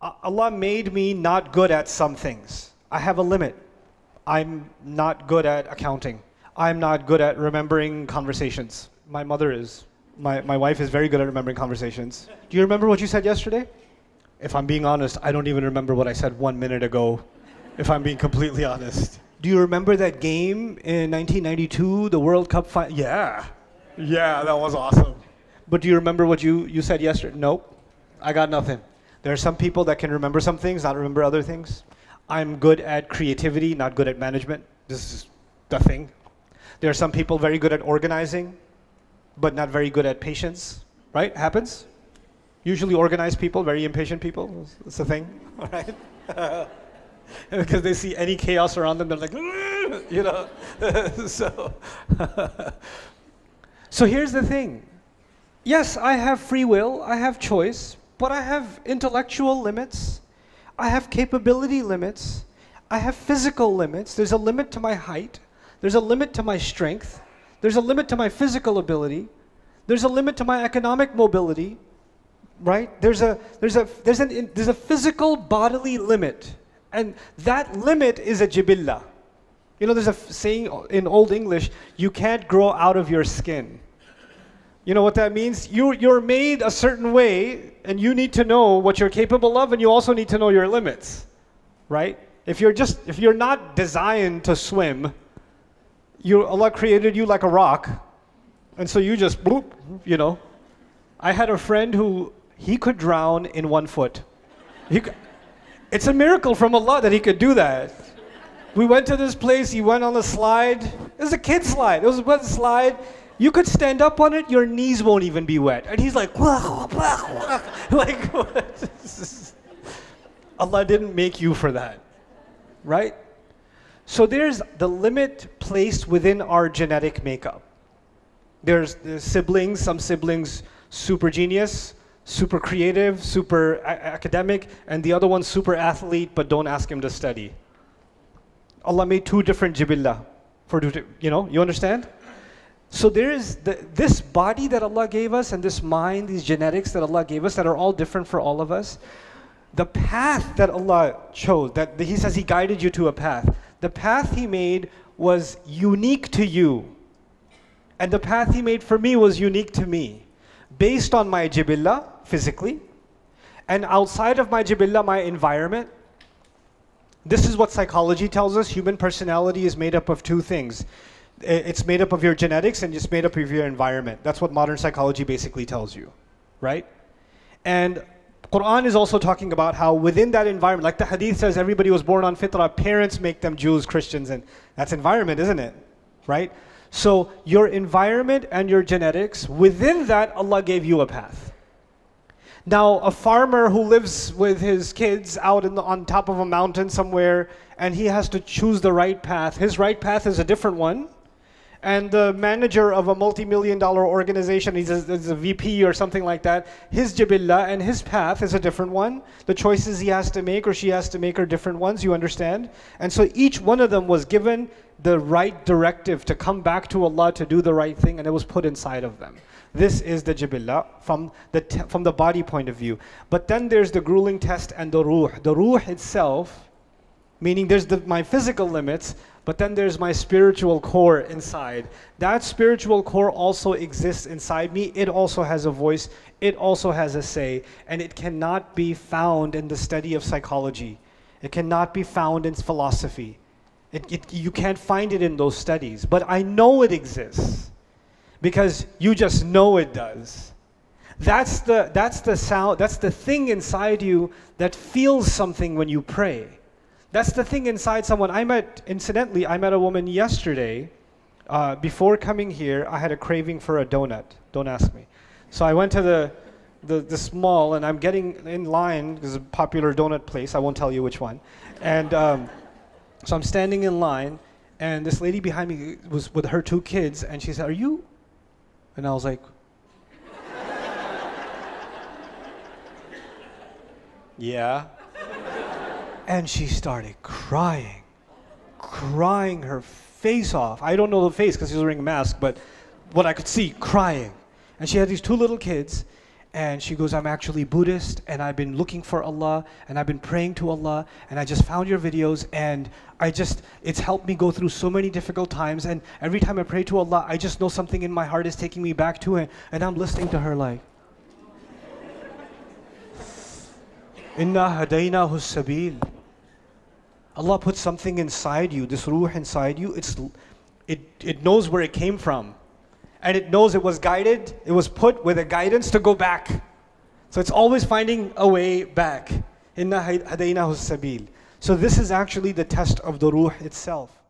Allah made me not good at some things. I have a limit. I'm not good at accounting. I'm not good at remembering conversations. My mother is. My wife is very good at remembering conversations. Do you remember what you said yesterday? If I'm being honest, I don't even remember what I said 1 minute ago, if I'm being completely honest. Do you remember that game in 1992, the World Cup final? Yeah. Yeah, that was awesome. But do you remember what you said yesterday? Nope. I got nothing. There are some people that can remember some things, not remember other things. I'm good at creativity, not good at management. This is the thing. There are some people very good at organizing, but not very good at patience, right? Happens. Usually organized people, very impatient people. It's a thing, all right? Because they see any chaos around them, they're like, you know. So here's the thing. Yes, I have free will, I have choice, but I have intellectual limits. I have capability limits. I have physical limits. There's a limit to my height. There's a limit to my strength. There's a limit to my physical ability. There's a limit to my economic mobility, right? There's a physical bodily limit. And that limit is a jibillah. You know, there's a saying in Old English, you can't grow out of your skin. You know what that means? You're made a certain way, and you need to know what you're capable of, and you also need to know your limits, right? If you're not designed to swim, Allah created you like a rock, and so you just bloop, you know. I had a friend who, he could drown in 1 foot. It's a miracle from Allah that he could do that. We went to this place, he went on a slide. It was a kid slide. It was a wet slide. You could stand up on it, your knees won't even be wet. And he's like, like, what? Allah didn't make you for that, right? So there's the limit placed within our genetic makeup. There's siblings, some siblings super genius, super creative, super academic, and the other one super athlete, but don't ask him to study. Allah made 2 different jibillah, you understand? So there is this body that Allah gave us and this mind, these genetics that Allah gave us that are all different for all of us. The path that Allah chose, that He says He guided you to a path. The path He made was unique to you. And the path He made for me was unique to me. Based on my jibillah, physically, and outside of my jibillah, my environment. This is what psychology tells us. Human personality is made up of 2 things. It's made up of your genetics and it's made up of your environment. That's what modern psychology basically tells you, right? And Quran is also talking about how within that environment, like the hadith says, everybody was born on fitrah, parents make them Jews, Christians, and that's environment, isn't it? Right? So your environment and your genetics, within that, Allah gave you a path. Now, a farmer who lives with his kids out on top of a mountain somewhere, and he has to choose the right path. His right path is a different one. And the manager of a multi-million-dollar organization, he's a VP or something like that, his jibillah and his path is a different one. The choices he has to make or she has to make are different ones, you understand? And so each one of them was given the right directive to come back to Allah to do the right thing, and it was put inside of them. This is the jibillah from the body point of view. But then there's the grueling test and the ruh. The ruh itself, meaning there's my physical limits, but then there's my spiritual core inside. That spiritual core also exists inside me. It also has a voice. It also has a say. And it cannot be found in the study of psychology. It cannot be found in philosophy. You can't find it in those studies. But I know it exists because you just know it does. That's the sound. That's the thing inside you that feels something when you pray. That's the thing inside someone. Incidentally, I met a woman yesterday. Before coming here, I had a craving for a donut. Don't ask me. So I went to this mall, and I'm getting in line. There's a popular donut place. I won't tell you which one. And so I'm standing in line, and this lady behind me was with her 2 kids, and she said, "Are you?" And I was like, "Yeah." And she started crying her face off. I don't know the face because she was wearing a mask, but what I could see, crying. And she had these 2 little kids, And she goes, I'm actually Buddhist, and I've been looking for Allah, and I've been praying to Allah, and I just found your videos, and it's helped me go through so many difficult times, and every time I pray to Allah, I just know something in my heart is taking me back to it, and I'm listening to her like, Inna hadaynahu sabil. Allah put something inside you, this ruh inside you, it knows where it came from. And it knows it was guided, it was put with a guidance to go back. So it's always finding a way back. Inna hadaynahu sabil. So this is actually the test of the ruh itself.